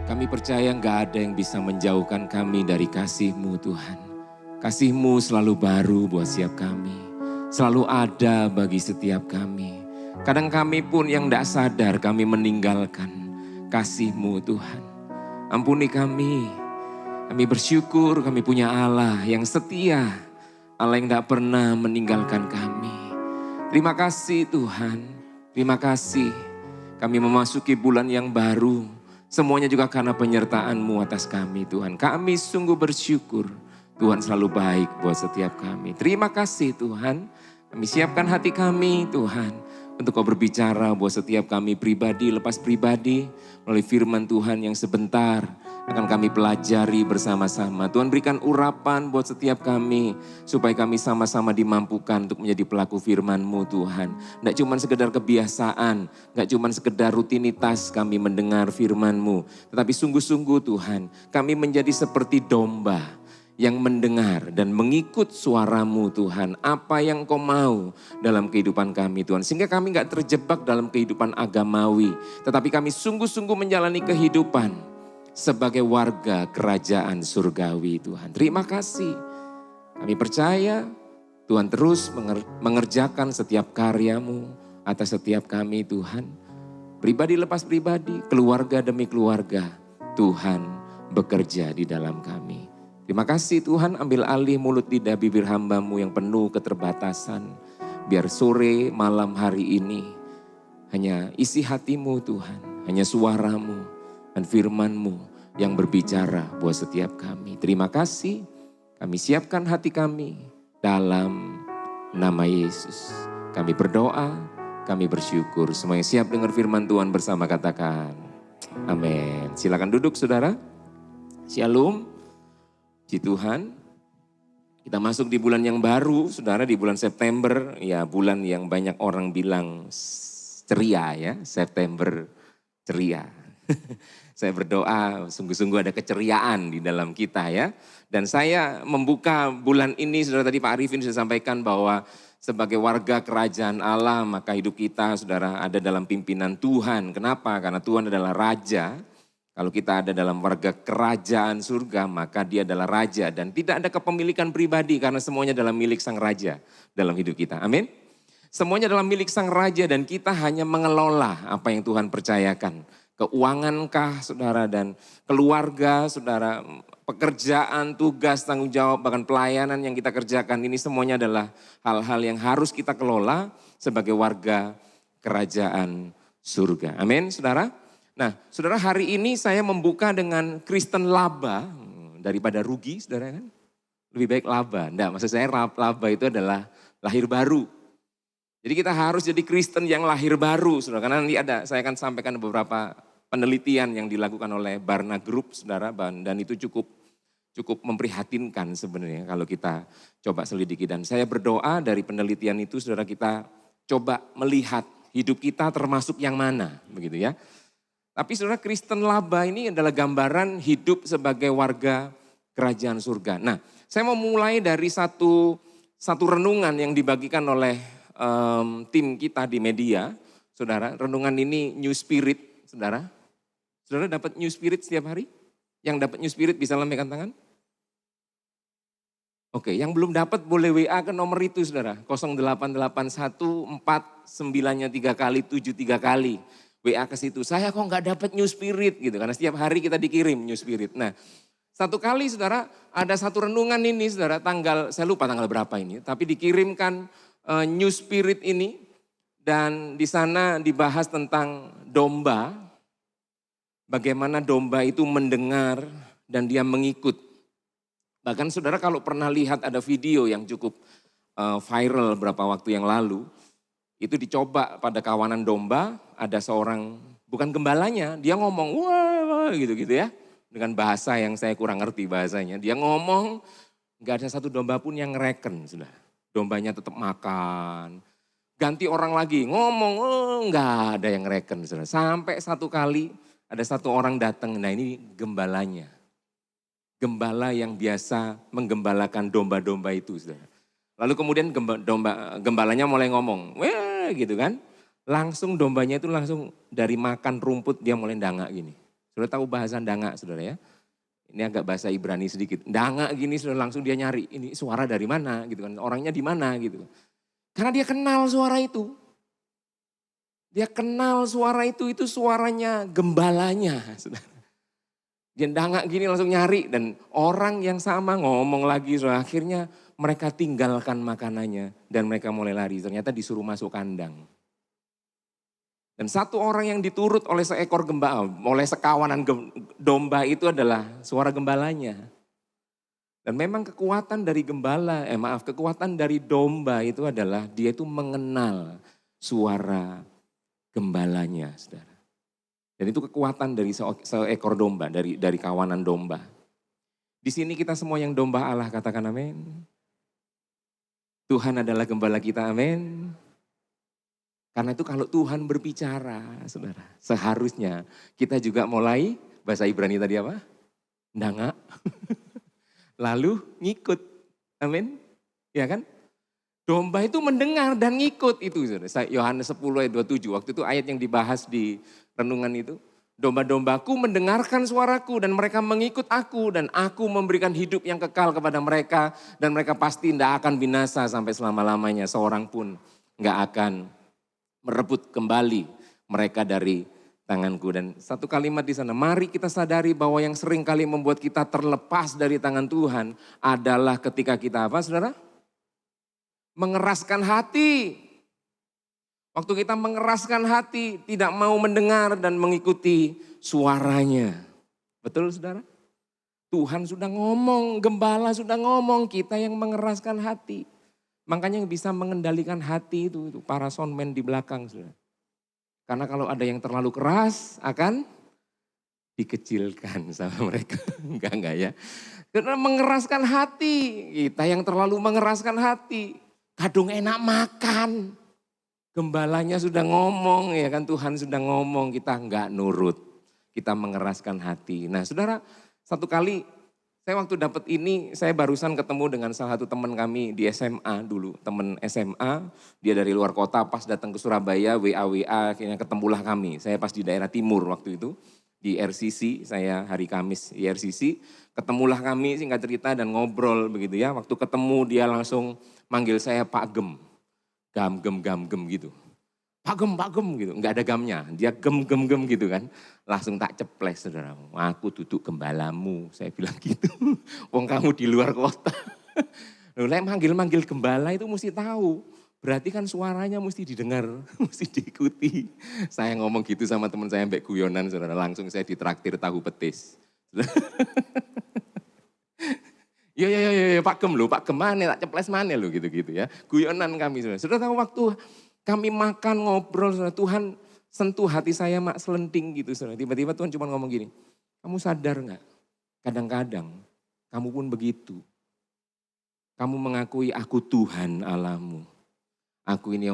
Kami percaya gak ada yang bisa menjauhkan kami dari kasih-Mu Tuhan. Kasih-Mu selalu baru buat setiap kami. Selalu ada bagi setiap kami. Kadang kami pun yang gak sadar kami meninggalkan kasih-Mu Tuhan. Ampuni kami. Kami bersyukur kami punya Allah yang setia. Allah yang gak pernah meninggalkan kami. Terima kasih Tuhan. Terima kasih. Kami memasuki bulan yang baru. Semuanya juga karena penyertaan-Mu atas kami Tuhan. Kami sungguh bersyukur. Tuhan selalu baik buat setiap kami. Terima kasih Tuhan. Kami siapkan hati kami Tuhan. Untuk Kau berbicara buat setiap kami pribadi, lepas pribadi. Melalui firman Tuhan yang sebentar akan kami pelajari bersama-sama. Tuhan berikan urapan buat setiap kami. Supaya kami sama-sama dimampukan untuk menjadi pelaku firman-Mu Tuhan. Tidak cuma sekedar kebiasaan. Tidak cuma sekedar rutinitas kami mendengar firman-Mu. Tetapi sungguh-sungguh Tuhan, kami menjadi seperti domba yang mendengar dan mengikut suara-Mu Tuhan. Apa yang Kau mau dalam kehidupan kami Tuhan. Sehingga kami gak terjebak dalam kehidupan agamawi. Tetapi kami sungguh-sungguh menjalani kehidupan sebagai warga kerajaan surgawi Tuhan. Terima kasih. Kami percaya Tuhan terus mengerjakan setiap karya-Mu atas setiap kami Tuhan. Pribadi lepas pribadi, keluarga demi keluarga. Tuhan bekerja di dalam kami. Terima kasih Tuhan, ambil alih mulut lidah bibir hamba-Mu yang penuh keterbatasan. Biar sore malam hari ini hanya isi hati-Mu Tuhan. Hanya suara-Mu dan firman-Mu yang berbicara buat setiap kami. Terima kasih, kami siapkan hati kami dalam nama Yesus. Kami berdoa, kami bersyukur. Semua yang siap dengar firman Tuhan bersama katakan amin. Silakan duduk saudara. Shalom. Puji Tuhan, kita masuk di bulan yang baru, saudara, di bulan September, ya bulan yang banyak orang bilang ceria ya, September ceria. Saya berdoa sungguh-sungguh ada keceriaan di dalam kita ya. Dan saya membuka bulan ini, saudara, tadi Pak Arifin sudah sampaikan bahwa sebagai warga kerajaan Allah, maka hidup kita, saudara, ada dalam pimpinan Tuhan. Kenapa? Karena Tuhan adalah Raja. Kalau kita ada dalam warga kerajaan surga, maka dia adalah raja. Dan tidak ada kepemilikan pribadi karena semuanya adalah milik sang raja dalam hidup kita. Amin. Semuanya adalah milik sang raja dan kita hanya mengelola apa yang Tuhan percayakan. Keuangankah saudara dan keluarga saudara, pekerjaan, tugas, tanggung jawab, bahkan pelayanan yang kita kerjakan. Ini semuanya adalah hal-hal yang harus kita kelola sebagai warga kerajaan surga. Amin saudara. Nah, saudara, hari ini saya membuka dengan Kristen laba daripada rugi, saudara kan? Lebih baik laba. Enggak, maksud saya laba itu adalah lahir baru. Jadi kita harus jadi Kristen yang lahir baru, saudara. Karena nanti saya akan sampaikan beberapa penelitian yang dilakukan oleh Barna Group, saudara. Dan itu cukup memprihatinkan sebenarnya kalau kita coba selidiki. Dan saya berdoa dari penelitian itu, saudara, kita coba melihat hidup kita termasuk yang mana, begitu ya. Tapi saudara, Kristen laba ini adalah gambaran hidup sebagai warga kerajaan surga. Nah, saya mau mulai dari satu renungan yang dibagikan oleh tim kita di media. Saudara, renungan ini New Spirit, saudara. Saudara dapat New Spirit setiap hari? Yang dapat New Spirit bisa lambaikan tangan? Oke, yang belum dapat boleh WA ke nomor itu saudara. 0881 49-nya 3 kali, 7 3 kali. WA ke situ, saya kok nggak dapat New Spirit gitu. Karena setiap hari kita dikirim New Spirit. Nah, satu kali saudara, ada satu renungan ini saudara, saya lupa tanggal berapa ini. Tapi dikirimkan New Spirit ini. Dan di sana dibahas tentang domba. Bagaimana domba itu mendengar dan dia mengikut. Bahkan saudara kalau pernah lihat ada video yang cukup viral beberapa waktu yang lalu. Itu dicoba pada kawanan domba, ada seorang, bukan gembalanya, dia ngomong, wah gitu-gitu ya. Dengan bahasa yang saya kurang ngerti bahasanya. Dia ngomong, gak ada satu domba pun yang ngereken sudah. Dombanya tetap makan. Ganti orang lagi, ngomong, gak ada yang ngereken sudah. Sampai satu kali ada satu orang datang, nah ini gembalanya. Gembala yang biasa menggembalakan domba-domba itu sudah. Lalu kemudian gembalanya mulai ngomong, wah gitu kan. Langsung dombanya itu langsung dari makan rumput dia mulai dangak gini. Saudara tahu bahasa ndanga, saudara ya. Ini agak bahasa Ibrani sedikit. Ndanga gini, saudara langsung dia nyari. Ini suara dari mana gitu kan. Orangnya di mana gitu. Karena dia kenal suara itu. Dia kenal suara itu suaranya gembalanya, saudara. Dia ndanga gini langsung nyari. Dan orang yang sama ngomong lagi, saudara. Akhirnya mereka tinggalkan makanannya. Dan mereka mulai lari. Ternyata disuruh masuk kandang. Dan satu orang yang diturut oleh seekor gembala, oleh sekawanan domba itu adalah suara gembalanya. Dan memang kekuatan dari kekuatan dari domba itu adalah dia itu mengenal suara gembalanya, saudara. Dan itu kekuatan dari seekor domba, dari kawanan domba. Di sini kita semua yang domba Allah, katakan amin. Tuhan adalah gembala kita, amin. Karena itu kalau Tuhan berbicara, saudara, seharusnya kita juga mulai, bahasa Ibrani tadi apa? Ndanga. Lalu ngikut, amin. Ya kan? Domba itu mendengar dan ngikut itu. Saudara. Yohanes 10 ayat 27, waktu itu ayat yang dibahas di renungan itu. Domba-dombaku mendengarkan suaraku dan mereka mengikut aku. Dan aku memberikan hidup yang kekal kepada mereka. Dan mereka pasti tidak akan binasa sampai selama-lamanya. Seorang pun nggak akan merebut kembali mereka dari tanganku. Dan satu kalimat di sana, mari kita sadari bahwa yang sering kali membuat kita terlepas dari tangan Tuhan adalah ketika kita apa, saudara? Mengeraskan hati. Waktu kita mengeraskan hati, tidak mau mendengar dan mengikuti suaranya. Betul, saudara? Tuhan sudah ngomong, gembala sudah ngomong, kita yang mengeraskan hati. Makanya yang bisa mengendalikan hati itu para soundman di belakang. Saudara. Karena kalau ada yang terlalu keras akan dikecilkan sama mereka. Enggak ya. Karena mengeraskan hati. Kita yang terlalu mengeraskan hati. Kadung enak makan. Gembalanya sudah ngomong ya kan, Tuhan sudah ngomong, kita enggak nurut. Kita mengeraskan hati. Nah saudara, satu kali saya waktu dapat ini, saya barusan ketemu dengan salah satu teman kami di SMA dulu. Teman SMA, dia dari luar kota pas datang ke Surabaya, WA, akhirnya ketemulah kami. Saya pas di daerah timur waktu itu, di RCC, saya hari Kamis di RCC. Ketemulah kami, singkat cerita dan ngobrol begitu ya. Waktu ketemu dia langsung manggil saya Pak Gem. Gam gitu. Pak Gem gitu, enggak ada gamnya. Dia gem gitu kan. Langsung tak ceples saudara. Aku duduk gembalamu, saya bilang gitu. Wong kamu di luar kota. Loh, manggil gembala itu mesti tahu. Berarti kan suaranya mesti didengar, mesti diikuti. Saya ngomong gitu sama teman saya mbak guyonan saudara. Langsung saya ditraktir tahu petis. Ya Pak Gem loh, Pak Gem mana, tak ceples mana loh gitu-gitu ya. Guyonan kami saudara. Saudara tahu waktu kami makan, ngobrol, saudara, Tuhan sentuh hati saya mak selenting gitu. Saudara. Tiba-tiba Tuhan cuma ngomong gini, kamu sadar gak? Kadang-kadang kamu pun begitu. Kamu mengakui aku Tuhan Allahmu. Aku ini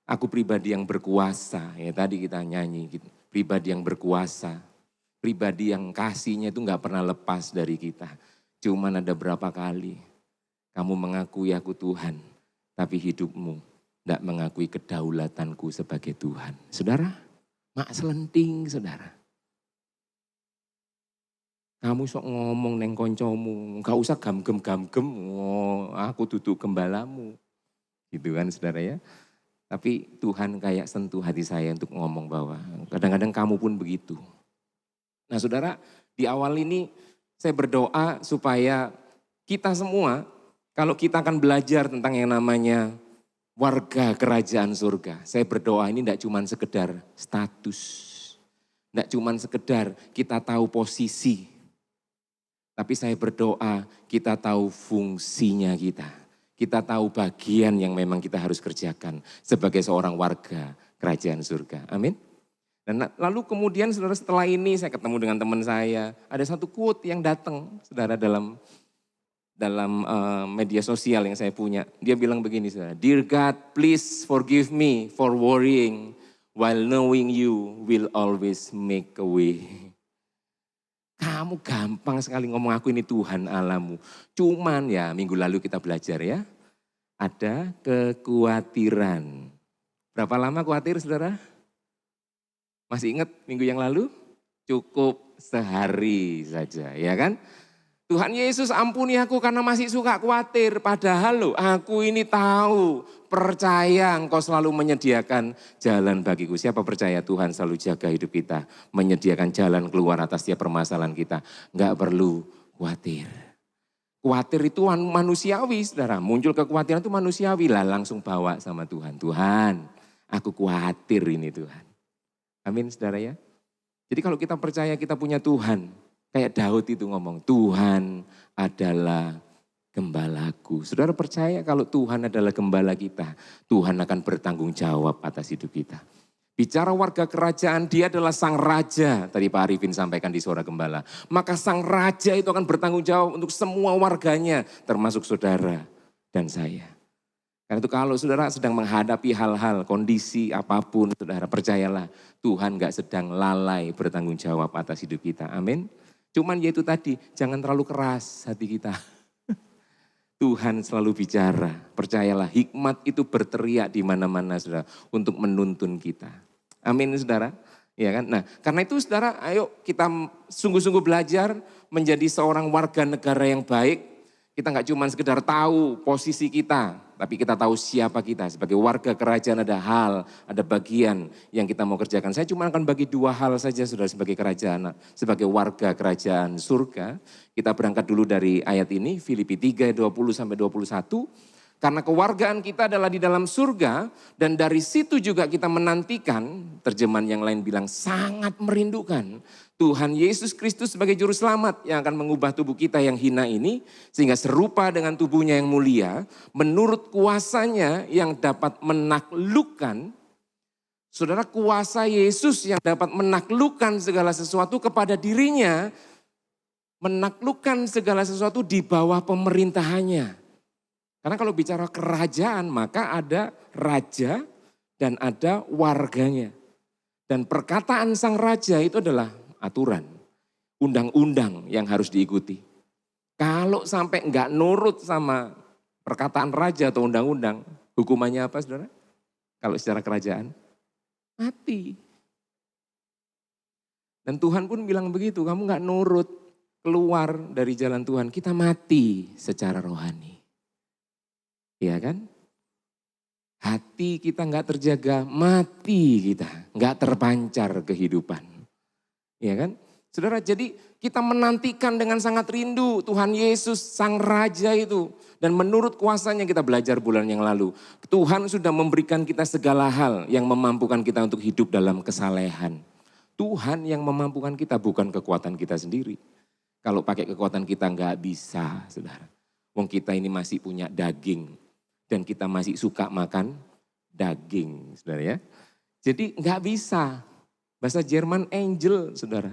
aku pribadi yang berkuasa. Ya tadi kita nyanyi gitu. Pribadi yang berkuasa. Pribadi yang kasihnya itu gak pernah lepas dari kita. Cuman ada berapa kali kamu mengakui aku Tuhan. Tapi hidupmu tidak mengakui kedaulatanku sebagai Tuhan. Saudara, mak selenting saudara. Kamu sok ngomong neng koncomu, gak usah gam-gem, oh, aku duduk gembalamu. Gitu kan saudara ya. Tapi Tuhan kayak sentuh hati saya untuk ngomong bahwa kadang-kadang kamu pun begitu. Nah saudara, di awal ini saya berdoa supaya kita semua, kalau kita akan belajar tentang yang namanya warga kerajaan surga. Saya berdoa ini tidak cuma sekedar status. Tidak cuma sekedar kita tahu posisi. Tapi saya berdoa kita tahu fungsinya kita. Kita tahu bagian yang memang kita harus kerjakan sebagai seorang warga kerajaan surga. Amin. Dan lalu kemudian saudara setelah ini saya ketemu dengan teman saya. Ada satu quote yang datang saudara dalam media sosial yang saya punya. Dia bilang begini, saudara. Dear God, please forgive me for worrying while knowing you will always make a way. Kamu gampang sekali ngomong aku ini Tuhan Allahmu. Cuman ya minggu lalu kita belajar ya. Ada kekhawatiran. Berapa lama khawatir saudara? Masih ingat minggu yang lalu? cukup sehari saja, ya kan? Tuhan Yesus ampuni aku karena masih suka khawatir. Padahal loh aku ini tahu, percaya Engkau selalu menyediakan jalan bagiku. Siapa percaya Tuhan selalu jaga hidup kita, menyediakan jalan keluar atas setiap permasalahan kita. Enggak perlu khawatir. Khawatir itu manusiawi, saudara. Muncul kekhawatiran itu manusiawi lah, langsung bawa sama Tuhan. Tuhan, aku khawatir ini Tuhan. Amin, saudara ya. Jadi kalau kita percaya kita punya Tuhan, kayak Daud itu ngomong, Tuhan adalah gembalaku. Saudara percaya kalau Tuhan adalah gembala kita, Tuhan akan bertanggung jawab atas hidup kita. Bicara warga kerajaan, dia adalah sang raja. Tadi Pak Arifin sampaikan di Suara Gembala. Maka sang raja itu akan bertanggung jawab untuk semua warganya, termasuk saudara dan saya. Karena itu kalau saudara sedang menghadapi hal-hal, kondisi apapun, saudara percayalah Tuhan gak sedang lalai bertanggung jawab atas hidup kita. Amin. Cuman yaitu tadi, jangan terlalu keras hati kita. Tuhan selalu bicara, percayalah hikmat itu berteriak di mana-mana saudara untuk menuntun kita. Amin saudara. Ya kan? Nah karena itu saudara ayo kita sungguh-sungguh belajar menjadi seorang warga negara yang baik. Kita nggak cuma sekedar tahu posisi kita, tapi kita tahu siapa kita. Sebagai warga kerajaan ada hal, ada bagian yang kita mau kerjakan. Saya cuma akan bagi 2 hal saja saudara sebagai kerajaan, sebagai warga kerajaan surga. Kita berangkat dulu dari ayat ini, Filipi 3, 20-21. Karena kewargaan kita adalah di dalam surga dan dari situ juga kita menantikan, terjemahan yang lain bilang sangat merindukan Tuhan Yesus Kristus sebagai juru selamat yang akan mengubah tubuh kita yang hina ini sehingga serupa dengan tubuhnya yang mulia menurut kuasanya yang dapat menaklukkan. Saudara, kuasa Yesus yang dapat menaklukkan segala sesuatu kepada dirinya, menaklukkan segala sesuatu di bawah pemerintahannya. Karena kalau bicara kerajaan maka ada raja dan ada warganya. Dan perkataan sang raja itu adalah aturan, undang-undang yang harus diikuti. Kalau sampai enggak nurut sama perkataan raja atau undang-undang, hukumannya apa saudara? Kalau secara kerajaan, mati. Dan Tuhan pun bilang begitu, kamu enggak nurut, keluar dari jalan Tuhan, kita mati secara rohani. Iya kan? Hati kita nggak terjaga, mati kita, nggak terpancar kehidupan. Iya kan? Saudara, jadi kita menantikan dengan sangat rindu Tuhan Yesus, Sang Raja itu. Dan menurut kuasanya kita belajar bulan yang lalu. Tuhan sudah memberikan kita segala hal yang memampukan kita untuk hidup dalam kesalehan. Tuhan yang memampukan kita, bukan kekuatan kita sendiri. Kalau pakai kekuatan kita nggak bisa, saudara. Wong kita ini masih punya daging. Dan kita masih suka makan daging, saudara ya. Jadi nggak bisa. Bahasa Jerman angel, saudara.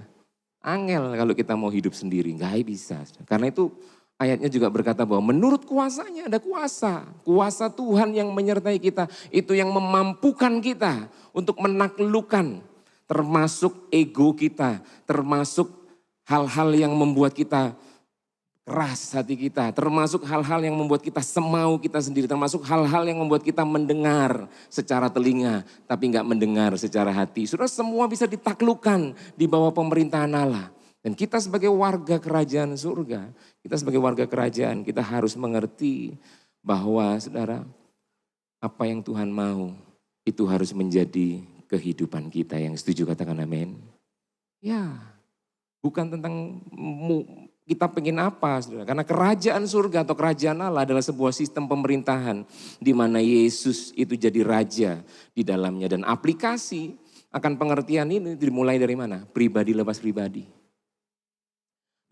Angel kalau kita mau hidup sendiri, nggak bisa. Saudara. Karena itu ayatnya juga berkata bahwa menurut kuasanya ada kuasa. Kuasa Tuhan yang menyertai kita, itu yang memampukan kita untuk menaklukkan. Termasuk ego kita, termasuk hal-hal yang membuat kita keras hati kita, termasuk hal-hal yang membuat kita semau kita sendiri, termasuk hal-hal yang membuat kita mendengar secara telinga, tapi enggak mendengar secara hati. Saudara, semua bisa ditaklukkan di bawah pemerintahan Allah. Dan kita sebagai warga kerajaan surga, kita sebagai warga kerajaan, kita harus mengerti bahwa saudara, apa yang Tuhan mau, itu harus menjadi kehidupan kita. Yang setuju katakan amin. Ya, bukan tentang kita pengen apa, saudara? Karena kerajaan surga atau kerajaan Allah adalah sebuah sistem pemerintahan di mana Yesus itu jadi raja di dalamnya. Dan aplikasi akan pengertian ini dimulai dari mana? Pribadi lepas pribadi.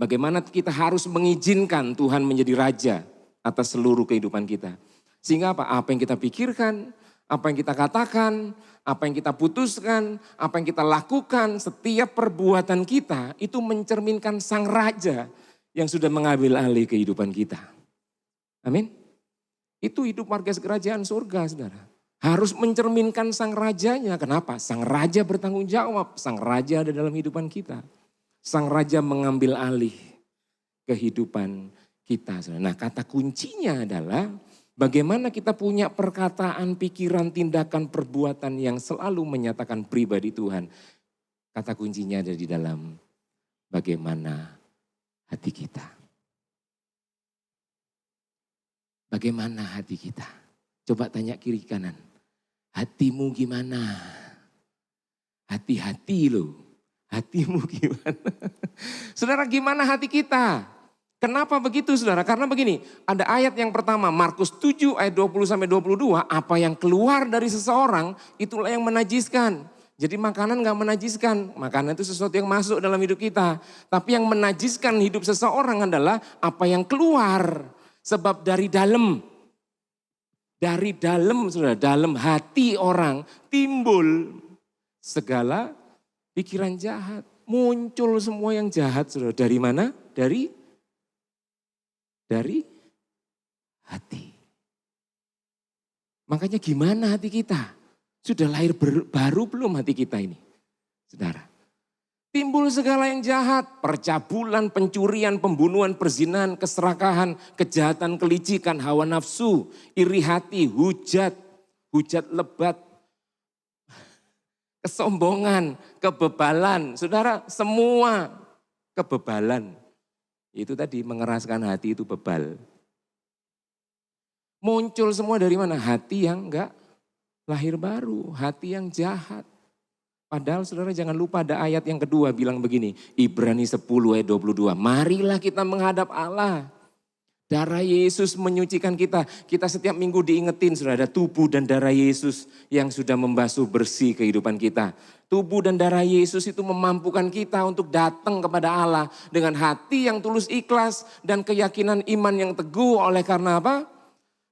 Bagaimana kita harus mengizinkan Tuhan menjadi raja atas seluruh kehidupan kita. Sehingga apa? Apa yang kita pikirkan, apa yang kita katakan, apa yang kita putuskan, apa yang kita lakukan, setiap perbuatan kita itu mencerminkan sang raja yang sudah mengambil alih kehidupan kita. Amin. Itu hidup warga kerajaan surga, saudara. Harus mencerminkan sang rajanya. Kenapa? Sang raja bertanggung jawab. Sang raja ada dalam kehidupan kita. Sang raja mengambil alih kehidupan kita. Saudara. Nah, kata kuncinya adalah bagaimana kita punya perkataan, pikiran, tindakan, perbuatan yang selalu menyatakan pribadi Tuhan. Kata kuncinya ada di dalam bagaimana hati kita. Bagaimana hati kita? Coba tanya kiri kanan. Hatimu gimana? Hati-hati loh. Hatimu gimana? Saudara, gimana hati kita? Kenapa begitu saudara? Karena begini, ada ayat yang pertama, Markus 7 ayat 20-22, apa yang keluar dari seseorang itulah yang menajiskan. Jadi makanan gak menajiskan, makanan itu sesuatu yang masuk dalam hidup kita. Tapi yang menajiskan hidup seseorang adalah apa yang keluar. Sebab dari dalam saudara, dalam hati orang timbul segala pikiran jahat. Muncul semua yang jahat saudara. Dari mana? Dari hati. Makanya gimana hati kita? Sudah lahir baru belum hati kita ini? Saudara. Timbul segala yang jahat, percabulan, pencurian, pembunuhan, perzinahan, keserakahan, kejahatan, kelicikan, hawa nafsu, iri hati, hujat lebat, kesombongan, kebebalan. Saudara, semua kebebalan. Itu tadi mengeraskan hati itu bebal. Muncul semua dari mana? Hati yang enggak lahir baru, hati yang jahat. Padahal saudara jangan lupa ada ayat yang kedua bilang begini, Ibrani 10 ayat 22, marilah kita menghadap Allah. Darah Yesus menyucikan kita. Kita setiap minggu diingetin saudara, ada tubuh dan darah Yesus yang sudah membasuh bersih kehidupan kita. Tubuh dan darah Yesus itu memampukan kita untuk datang kepada Allah dengan hati yang tulus ikhlas dan keyakinan iman yang teguh. Oleh karena apa?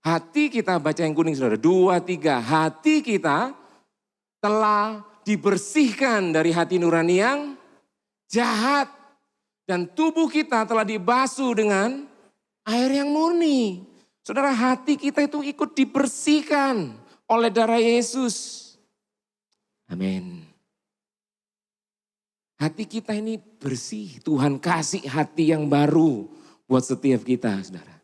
Hati kita, baca yang kuning saudara, 2, 3. Hati kita telah dibersihkan dari hati nurani yang jahat. Dan tubuh kita telah dibasuh dengan air yang murni. Saudara, hati kita itu ikut dibersihkan oleh darah Yesus. Amin. Hati kita ini bersih. Tuhan kasih hati yang baru buat setiap kita, saudara.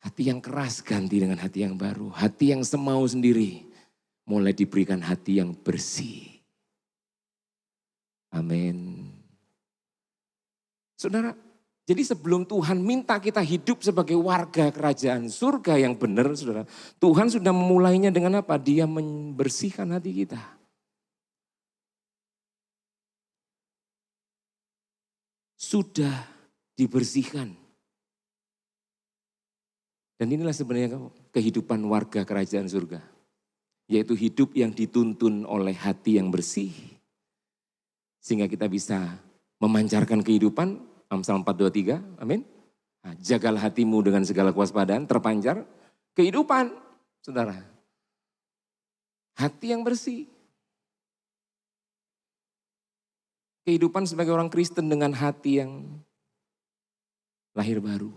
Hati yang keras ganti dengan hati yang baru. Hati yang semau sendiri mulai diberikan hati yang bersih. Amin. Saudara, jadi sebelum Tuhan minta kita hidup sebagai warga kerajaan surga yang benar, saudara, Tuhan sudah memulainya dengan apa? Dia membersihkan hati kita. Sudah dibersihkan. Dan inilah sebenarnya kehidupan warga kerajaan surga. Yaitu hidup yang dituntun oleh hati yang bersih. Sehingga kita bisa memancarkan kehidupan, Amsal 4:23, amin. Nah, jagalah hatimu dengan segala kewaspadaan, terpancar kehidupan, saudara. Hati yang bersih. Kehidupan sebagai orang Kristen dengan hati yang lahir baru.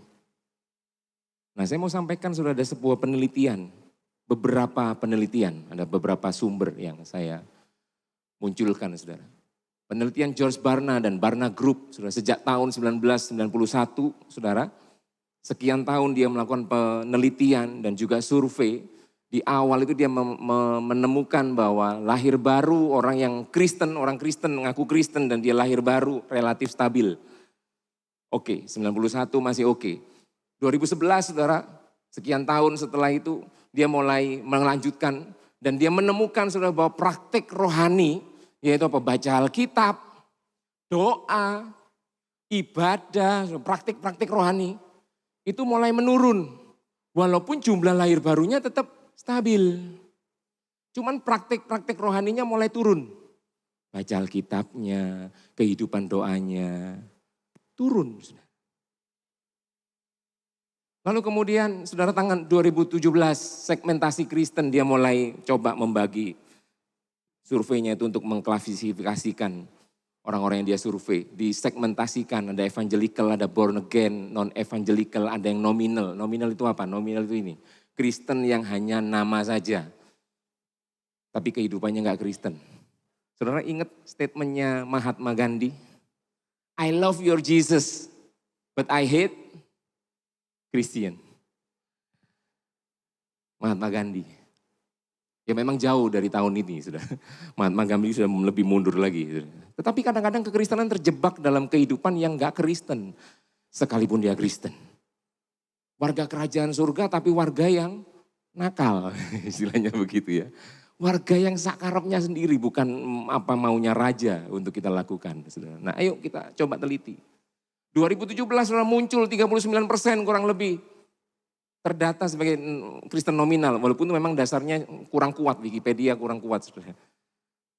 Nah, saya mau sampaikan sudah ada sebuah penelitian, beberapa penelitian, ada beberapa sumber yang saya munculkan, saudara. Penelitian George Barna dan Barna Group, saudara, sejak tahun 1991, saudara, sekian tahun dia melakukan penelitian dan juga survei. Di awal itu dia menemukan bahwa lahir baru orang Kristen mengaku Kristen dan dia lahir baru relatif stabil. Oke, 91 masih oke. 2011 saudara, sekian tahun setelah itu dia mulai melanjutkan dan dia menemukan saudara bahwa praktik rohani, yaitu apa? Baca Alkitab, doa, ibadah, praktik-praktik rohani itu mulai menurun. Walaupun jumlah lahir barunya tetap stabil. Cuman praktik-praktik rohaninya mulai turun. Baca Alkitabnya, kehidupan doanya turun. Lalu kemudian saudara tangan 2017 segmentasi Kristen dia mulai coba membagi surveinya itu untuk mengklasifikasikan orang-orang yang dia survei. Disegmentasikan, ada evangelical, ada born again, non-evangelical, ada yang nominal. Nominal itu apa? Nominal itu ini, Kristen yang hanya nama saja. Tapi kehidupannya enggak Kristen. Saudara ingat statementnya Mahatma Gandhi? I love your Jesus, but I hate Christian. Mahatma Gandhi. Ya memang jauh dari tahun ini sudah. Mahatma Gandhi sudah lebih mundur lagi. Tetapi kadang-kadang kekristenan terjebak dalam kehidupan yang gak Kristen. Sekalipun dia Kristen. Warga kerajaan surga tapi warga yang nakal. Istilahnya begitu ya. Warga yang sakarapnya sendiri bukan apa maunya raja untuk kita lakukan. Nah ayo kita coba teliti. 2017 sudah muncul 39% kurang lebih terdata sebagai Kristen nominal. Walaupun memang dasarnya kurang kuat, Wikipedia kurang kuat.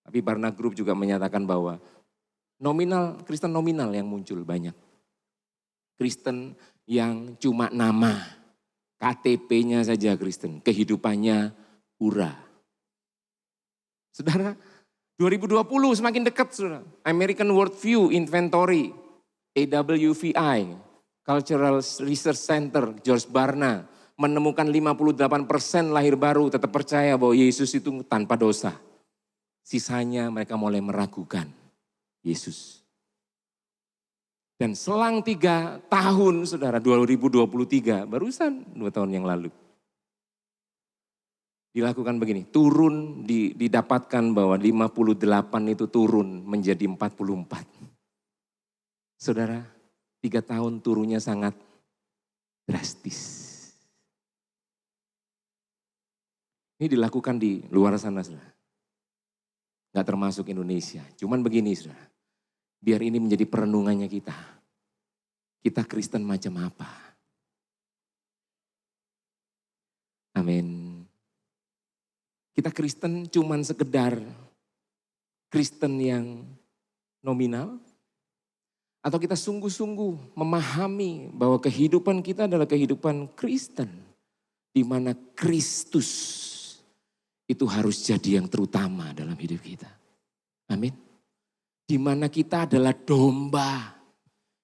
Tapi Barna Group juga menyatakan bahwa nominal, Kristen nominal yang muncul banyak. Kristen yang cuma nama, KTP-nya saja Kristen, kehidupannya hura. Saudara, 2020 semakin dekat saudara. American Worldview Inventory, AWVI, Cultural Research Center, George Barna, menemukan 58% lahir baru tetap percaya bahwa Yesus itu tanpa dosa. Sisanya mereka mulai meragukan Yesus. Dan selang 3 tahun saudara, 2023, barusan 2 tahun yang lalu. Dilakukan begini, turun didapatkan bahwa 58 itu turun menjadi 44. Saudara, 3 tahun turunnya sangat drastis. Ini dilakukan di luar sana, saudara. Gak termasuk Indonesia. Cuman begini, saudara. Biar ini menjadi perenungannya kita. Kita Kristen macam apa? Amin. Kita Kristen cuman sekedar Kristen yang nominal? Atau kita sungguh-sungguh memahami bahwa kehidupan kita adalah kehidupan Kristen. Di mana Kristus itu harus jadi yang terutama dalam hidup kita. Amin. Di mana kita adalah domba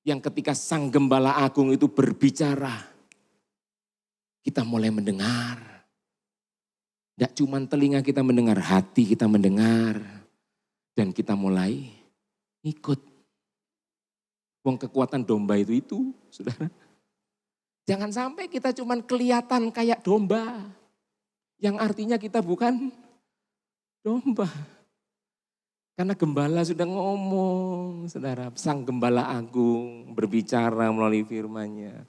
yang ketika Sang Gembala Agung itu berbicara, kita mulai mendengar. Tidak cuma telinga kita mendengar, hati kita mendengar. Dan kita mulai ikut. Wong kekuatan domba itu, saudara. Jangan sampai kita cuma kelihatan kayak domba. Yang artinya kita bukan domba. Karena gembala sudah ngomong, saudara. Sang Gembala Agung berbicara melalui firman-Nya.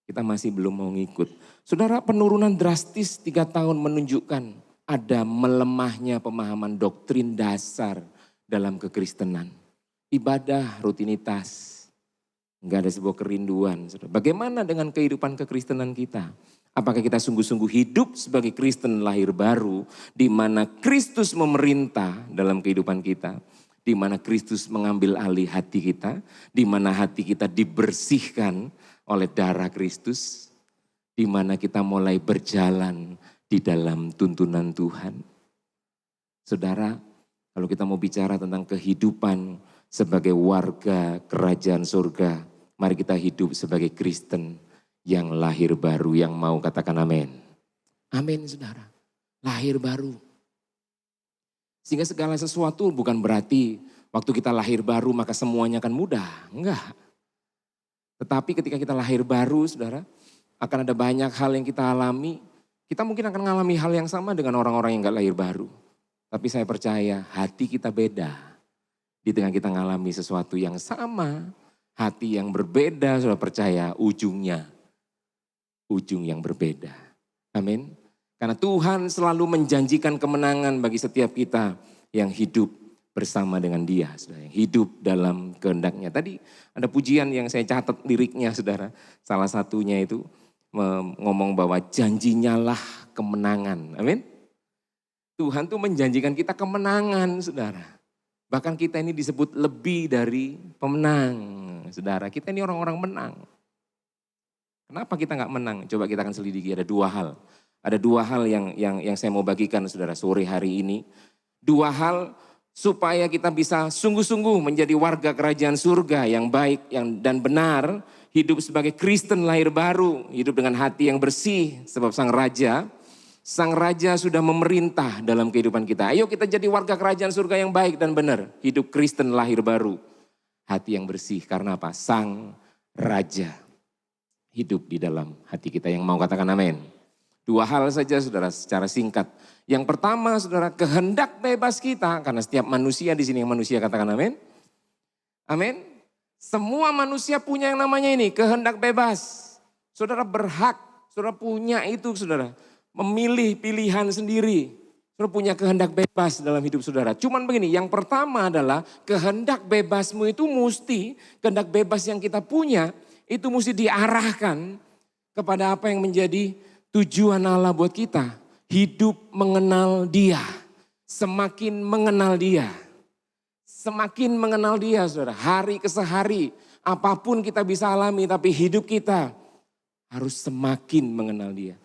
Kita masih belum mau ngikut. Saudara, penurunan drastis 3 tahun menunjukkan ada melemahnya pemahaman doktrin dasar dalam kekristenan. Ibadah, rutinitas. Enggak ada sebuah kerinduan. Saudara. Bagaimana dengan kehidupan kekristenan kita? Apakah kita sungguh-sungguh hidup sebagai Kristen lahir baru, di mana Kristus memerintah dalam kehidupan kita, di mana Kristus mengambil alih hati kita, di mana hati kita dibersihkan oleh darah Kristus, di mana kita mulai berjalan di dalam tuntunan Tuhan. Saudara, kalau kita mau bicara tentang kehidupan sebagai warga kerajaan surga, mari kita hidup sebagai Kristen yang lahir baru, yang mau katakan amin. Amin saudara, lahir baru. Sehingga segala sesuatu bukan berarti waktu kita lahir baru maka semuanya akan mudah, enggak. Tetapi ketika kita lahir baru saudara, akan ada banyak hal yang kita alami. Kita mungkin akan mengalami hal yang sama dengan orang-orang yang gak lahir baru. Tapi saya percaya hati kita beda. Di tengah kita mengalami sesuatu yang sama, hati yang berbeda, sudah percaya ujung yang berbeda. Amin. Karena Tuhan selalu menjanjikan kemenangan bagi setiap kita yang hidup bersama dengan Dia, saudara, yang hidup dalam kehendak-Nya. Tadi ada pujian yang saya catat liriknya, saudara. Salah satunya itu ngomong bahwa janjinya lah kemenangan. Amin. Tuhan tuh menjanjikan kita kemenangan, saudara. Bahkan kita ini disebut lebih dari pemenang, saudara. Kita ini orang-orang menang. Kenapa kita nggak menang? Coba kita akan selidiki. Ada 2 hal. Ada 2 hal yang saya mau bagikan, saudara, sore hari ini. 2 hal supaya kita bisa sungguh-sungguh menjadi warga kerajaan surga yang baik dan benar, hidup sebagai Kristen lahir baru, hidup dengan hati yang bersih, sebab Sang Raja sudah memerintah dalam kehidupan kita. Ayo kita jadi warga kerajaan surga yang baik dan benar, hidup Kristen lahir baru, hati yang bersih. Karena apa? Sang Raja hidup di dalam hati kita, yang mau katakan amin. Dua hal saja saudara secara singkat. Yang pertama saudara, kehendak bebas kita. Karena setiap manusia di sini yang manusia, katakan amin. Amin. Semua manusia punya yang namanya ini, kehendak bebas. Saudara berhak, saudara punya itu saudara. Memilih pilihan sendiri. Saudara punya kehendak bebas dalam hidup saudara. Cuman begini, yang pertama adalah kehendak bebasmu itu mesti, kehendak bebas yang kita punya, itu mesti diarahkan kepada apa yang menjadi tujuan Allah buat kita. Hidup mengenal Dia. Semakin mengenal Dia. Semakin mengenal Dia saudara. Hari ke sehari. Apapun kita bisa alami. Tapi hidup kita harus semakin mengenal Dia.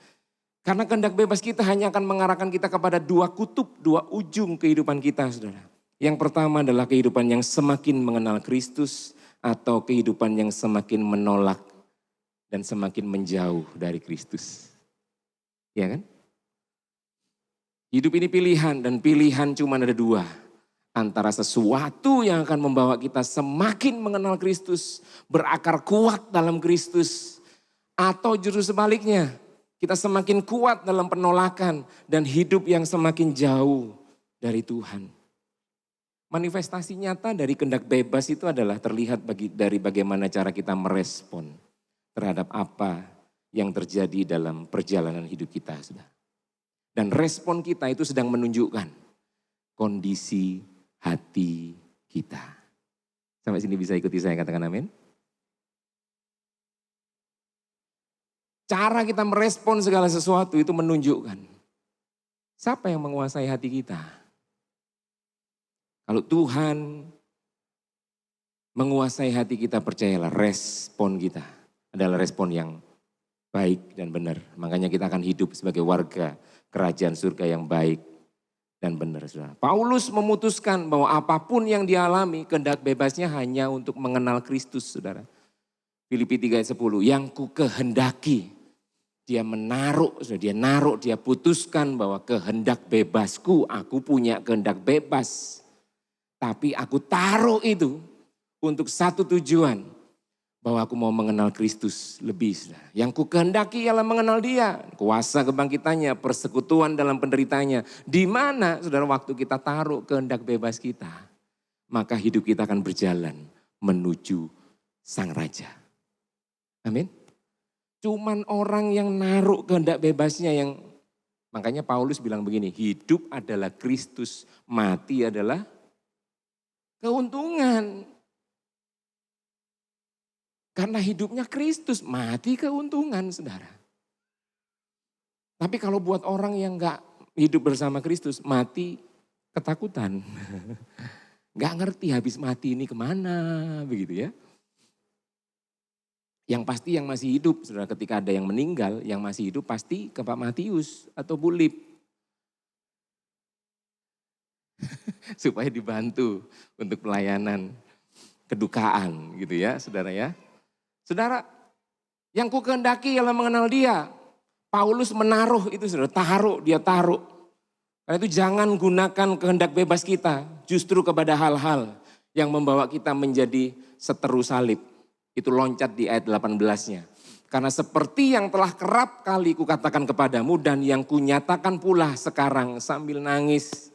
Karena kehendak bebas kita hanya akan mengarahkan kita kepada dua kutub. Dua ujung kehidupan kita saudara. Yang pertama adalah kehidupan yang semakin mengenal Kristus. Atau kehidupan yang semakin menolak. Dan semakin menjauh dari Kristus. Ya kan? Hidup ini pilihan dan pilihan cuma ada dua. Antara sesuatu yang akan membawa kita semakin mengenal Kristus. Berakar kuat dalam Kristus. Atau justru sebaliknya. Kita semakin kuat dalam penolakan. Dan hidup yang semakin jauh dari Tuhan. Manifestasi nyata dari kehendak bebas itu adalah terlihat dari bagaimana cara kita merespon. Terhadap apa yang terjadi dalam perjalanan hidup kita. Dan respon kita itu sedang menunjukkan kondisi hati kita. Sampai sini bisa ikuti saya, katakan amin. Cara kita merespon segala sesuatu itu menunjukkan siapa yang menguasai hati kita. Kalau Tuhan menguasai hati kita, percayalah respon kita adalah respon yang baik dan benar. Makanya kita akan hidup sebagai warga kerajaan surga yang baik dan benar. Saudara. Paulus memutuskan bahwa apapun yang dialami, kehendak bebasnya hanya untuk mengenal Kristus. Saudara. Filipi 3 ayat 10, yang ku kehendaki. Dia dia putuskan bahwa kehendak bebasku, aku punya kehendak bebas. Tapi aku taruh itu untuk satu tujuan. Bahwa aku mau mengenal Kristus lebih. Yang ku kehendaki ialah mengenal Dia. Kuasa kebangkitannya, persekutuan dalam penderitanya. Di mana saudara waktu kita taruh kehendak bebas kita. Maka hidup kita akan berjalan menuju Sang Raja. Amin. Cuman orang yang naruh kehendak bebasnya yang. Makanya Paulus bilang begini, hidup adalah Kristus, mati adalah keuntungan. Karena hidupnya Kristus, mati keuntungan saudara. Tapi kalau buat orang yang gak hidup bersama Kristus, mati ketakutan. Gak ngerti habis mati ini kemana, begitu ya. Yang pasti yang masih hidup, saudara, ketika ada yang meninggal, yang masih hidup pasti ke Pak Matius atau Bu Lip. Supaya dibantu untuk pelayanan kedukaan gitu ya saudara ya. Saudara, yang ku kehendaki ialah mengenal Dia. Paulus menaruh itu saudara, dia taruh. Karena itu jangan gunakan kehendak bebas kita justru kepada hal-hal yang membawa kita menjadi seteru salib. Itu loncat di ayat 18-nya. Karena seperti yang telah kerap kali kukatakan kepadamu dan yang kunyatakan pula sekarang sambil nangis.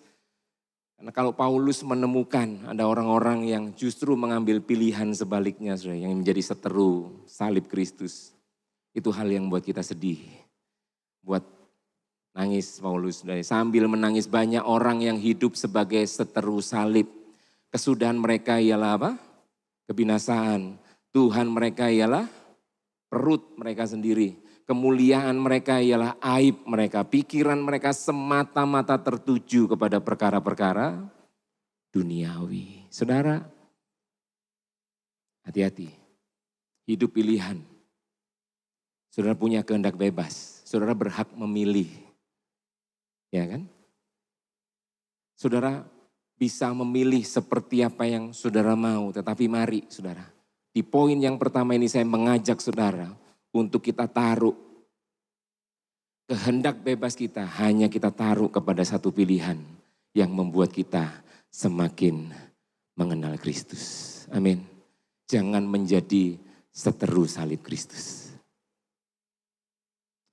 Karena kalau Paulus menemukan ada orang-orang yang justru mengambil pilihan sebaliknya, yang menjadi seteru salib Kristus. Itu hal yang buat kita sedih. Buat nangis Paulus. Sambil menangis banyak orang yang hidup sebagai seteru salib. Kesudahan mereka ialah apa? Kebinasaan. Tuhan mereka ialah perut mereka sendiri. Kemuliaan mereka ialah aib mereka. Pikiran mereka semata-mata tertuju kepada perkara-perkara duniawi. Saudara, hati-hati. Hidup pilihan. Saudara punya kehendak bebas. Saudara berhak memilih. Ya kan? Saudara bisa memilih seperti apa yang saudara mau. Tetapi mari saudara. Di poin yang pertama ini saya mengajak saudara untuk kita taruh kehendak bebas kita, hanya kita taruh kepada satu pilihan yang membuat kita semakin mengenal Kristus. Amin. Jangan menjadi seteru salib Kristus.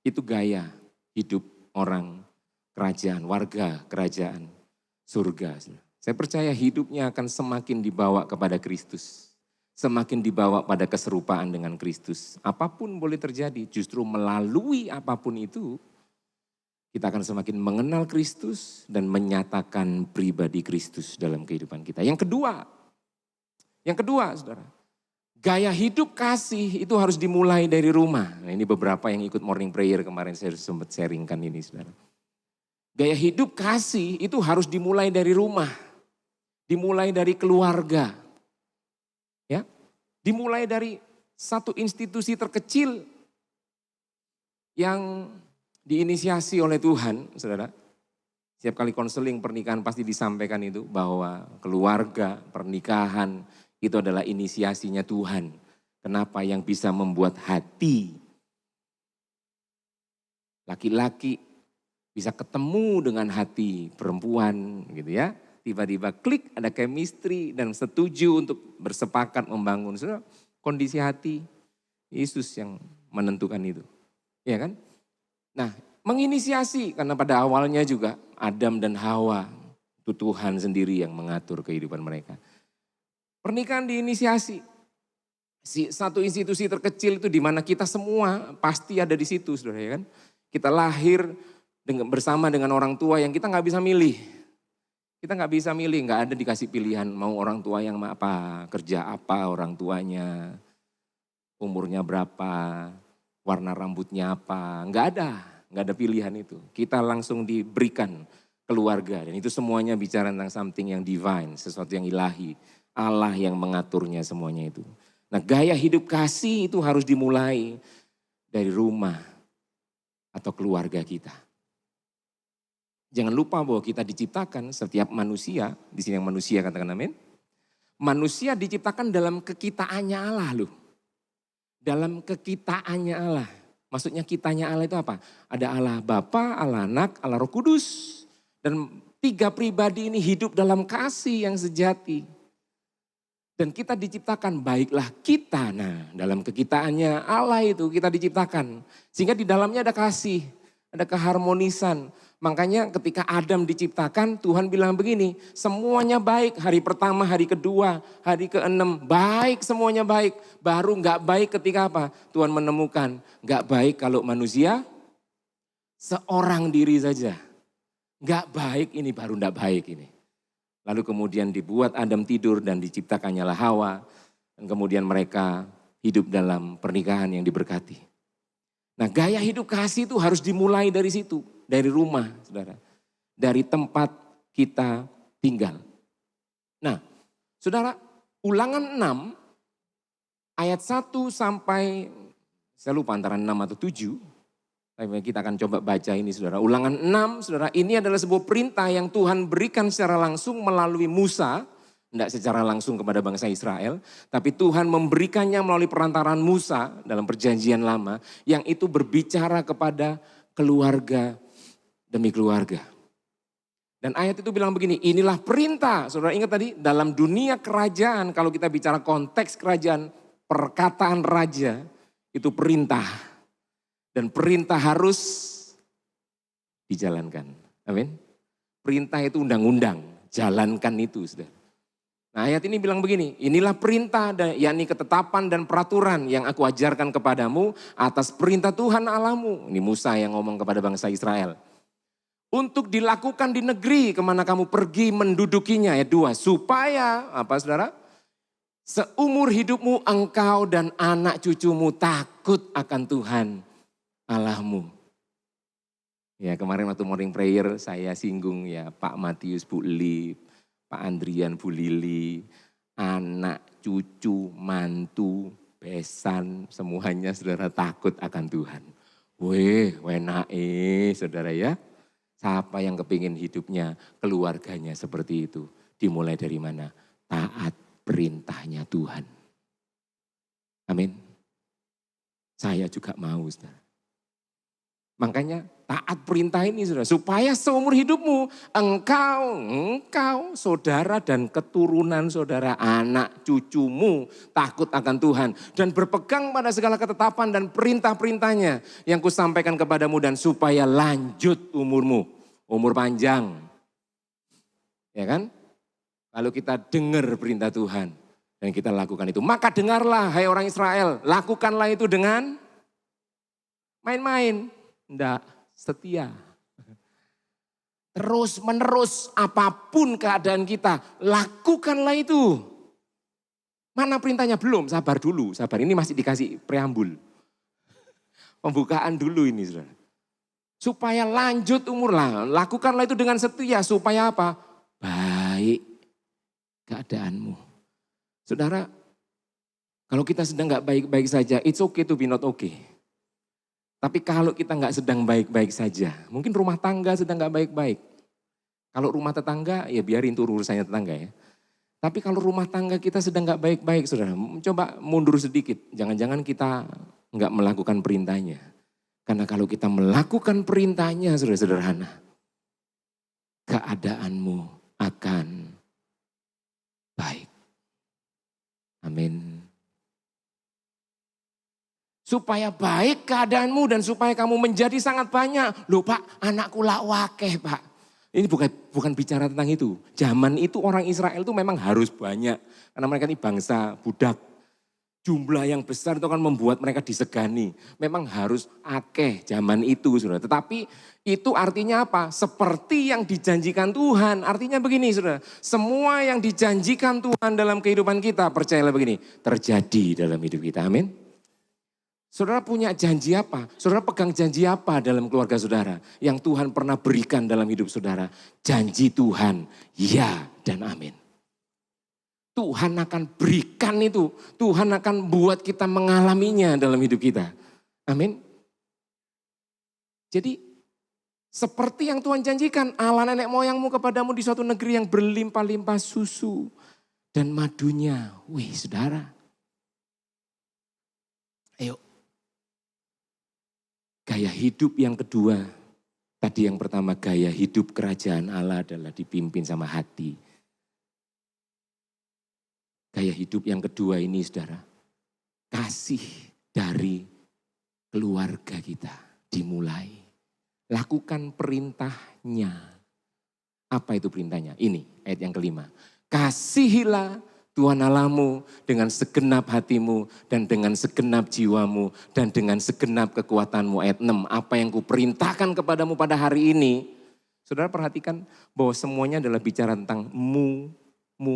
Itu gaya hidup orang kerajaan, warga kerajaan surga. Saya percaya hidupnya akan semakin dibawa kepada Kristus. Semakin dibawa pada keserupaan dengan Kristus. Apapun boleh terjadi, justru melalui apapun itu, kita akan semakin mengenal Kristus dan menyatakan pribadi Kristus dalam kehidupan kita. Yang kedua, saudara, gaya hidup kasih itu harus dimulai dari rumah. Nah, ini beberapa yang ikut morning prayer kemarin saya sempat sharingkan ini, saudara. Gaya hidup kasih itu harus dimulai dari rumah, dimulai dari keluarga, ya, dimulai dari satu institusi terkecil yang diinisiasi oleh Tuhan, saudara. Setiap kali konseling pernikahan pasti disampaikan itu bahwa keluarga, pernikahan itu adalah inisiasinya Tuhan. Kenapa? Yang bisa membuat hati laki-laki bisa ketemu dengan hati perempuan gitu ya. Tiba-tiba klik, ada chemistry dan setuju untuk bersepakat membangun. Saudara, kondisi hati Yesus yang menentukan itu. Ya kan? Nah, menginisiasi karena pada awalnya juga Adam dan Hawa itu Tuhan sendiri yang mengatur kehidupan mereka. Pernikahan diinisiasi. Satu institusi terkecil itu di mana kita semua pasti ada di situ, saudara, ya kan? Kita lahir bersama dengan orang tua yang kita nggak bisa milih. Kita nggak bisa milih, nggak ada dikasih pilihan mau orang tua yang apa, kerja apa orang tuanya, umurnya berapa, warna rambutnya apa, nggak ada pilihan itu. Kita langsung diberikan keluarga dan itu semuanya bicara tentang something yang divine, sesuatu yang ilahi, Allah yang mengaturnya semuanya itu. Nah, gaya hidup kasih itu harus dimulai dari rumah atau keluarga kita. Jangan lupa bahwa kita diciptakan, setiap manusia, di sini yang manusia katakan amin. Manusia diciptakan dalam kekitaannya Allah loh. Dalam kekitaannya Allah. Maksudnya kitanya Allah itu apa? Ada Allah Bapa, Allah Anak, Allah Roh Kudus. Dan tiga pribadi ini hidup dalam kasih yang sejati. Dan kita diciptakan baiklah kita. Nah, dalam kekitaannya Allah itu kita diciptakan. Sehingga di dalamnya ada kasih, ada keharmonisan. Makanya ketika Adam diciptakan Tuhan bilang begini, semuanya baik. Hari pertama, hari kedua, hari ke-6 baik, semuanya baik. Baru gak baik ketika apa? Tuhan menemukan gak baik kalau manusia seorang diri saja. Gak baik ini, baru gak baik ini. Lalu kemudian dibuat Adam tidur dan diciptakannya lah Hawa. Dan kemudian mereka hidup dalam pernikahan yang diberkati. Nah, gaya hidup kasih itu harus dimulai dari situ. Dari rumah, saudara. Dari tempat kita tinggal. Nah, saudara, Ulangan 6 ayat 1 sampai, saya lupa antara 6 atau 7. Tapi kita akan coba baca ini, saudara. Ulangan 6, saudara, ini adalah sebuah perintah yang Tuhan berikan secara langsung melalui Musa. Tidak secara langsung kepada bangsa Israel. Tapi Tuhan memberikannya melalui perantaraan Musa dalam perjanjian lama. Yang itu berbicara kepada keluarga demi keluarga. Dan ayat itu bilang begini, inilah perintah. Saudara ingat tadi, dalam dunia kerajaan, kalau kita bicara konteks kerajaan, perkataan raja, itu perintah. Dan perintah harus dijalankan. Amin. Perintah itu undang-undang, jalankan itu, saudara. Nah, ayat ini bilang begini, inilah perintah, yakni ketetapan dan peraturan yang aku ajarkan kepadamu atas perintah Tuhan Allahmu. Ini Musa yang ngomong kepada bangsa Israel. Untuk dilakukan di negeri kemana kamu pergi mendudukinya, ayat 2. Supaya, apa saudara? Seumur hidupmu engkau dan anak cucumu takut akan Tuhan Allahmu. Ya, kemarin waktu morning prayer saya singgung ya Pak Matius, Bu Li, Pak Andrian, Bu Lili, anak, cucu, mantu, besan, semuanya saudara takut akan Tuhan. Weh, saudara ya. Siapa yang kepingin hidupnya, keluarganya seperti itu. Dimulai dari mana? Taat perintahnya Tuhan. Amin. Saya juga mau, saudara. Makanya taat perintah ini saudara. Supaya seumur hidupmu engkau, saudara dan keturunan saudara, anak cucumu takut akan Tuhan. Dan berpegang pada segala ketetapan dan perintah-perintahnya yang kusampaikan kepadamu. Dan supaya lanjut umurmu, umur panjang. Ya kan? Kalau kita dengar perintah Tuhan dan kita lakukan itu. Maka dengarlah hai orang Israel, lakukanlah itu dengan main-main. Enggak, setia. Terus menerus apapun keadaan kita, lakukanlah itu. Mana perintahnya? Belum, sabar dulu. Sabar, ini masih dikasih preambul. Pembukaan dulu ini saudara. Supaya lanjut umur lah, lakukanlah itu dengan setia. Supaya apa? Baik keadaanmu. Saudara, kalau kita sedang gak baik-baik saja, it's okay to be not okay. Tapi kalau kita gak sedang baik-baik saja, mungkin rumah tangga sedang gak baik-baik. Kalau rumah tetangga, ya biarin itu urusannya tetangga ya. Tapi kalau rumah tangga kita sedang gak baik-baik, saudara, coba mundur sedikit. Jangan-jangan kita gak melakukan perintahnya. Karena kalau kita melakukan perintahnya, saudara, sederhana. Keadaanmu akan baik. Amin. Supaya baik keadaanmu dan supaya kamu menjadi sangat banyak. Loh Pak, anakku lak wakeh Pak. Ini bukan bicara tentang itu. Zaman itu orang Israel itu memang harus banyak. Karena mereka ini bangsa budak. Jumlah yang besar itu akan membuat mereka disegani. Memang harus akeh zaman itu saudara. Tetapi itu artinya apa? Seperti yang dijanjikan Tuhan. Artinya begini saudara. Semua yang dijanjikan Tuhan dalam kehidupan kita, percayalah begini, terjadi dalam hidup kita. Amin. Saudara punya janji apa? Saudara pegang janji apa dalam keluarga saudara? Yang Tuhan pernah berikan dalam hidup saudara. Janji Tuhan, ya dan amin. Tuhan akan berikan itu. Tuhan akan buat kita mengalaminya dalam hidup kita. Amin. Jadi seperti yang Tuhan janjikan, Allah nenek moyangmu kepadamu di suatu negeri yang berlimpah-limpah susu dan madunya. Wih saudara. Ayo. Gaya hidup yang kedua. Tadi yang pertama gaya hidup kerajaan Allah adalah dipimpin sama hati. Gaya hidup yang kedua ini saudara, kasih dari keluarga kita dimulai. Lakukan perintahnya. Apa itu perintahnya? Ini ayat yang kelima. Kasihilah Tuhan Allahmu dengan segenap hatimu dan dengan segenap jiwamu dan dengan segenap kekuatanmu. Ayat 6, apa yang kuperintahkan kepadamu pada hari ini. Saudara perhatikan bahwa semuanya adalah bicara tentang mu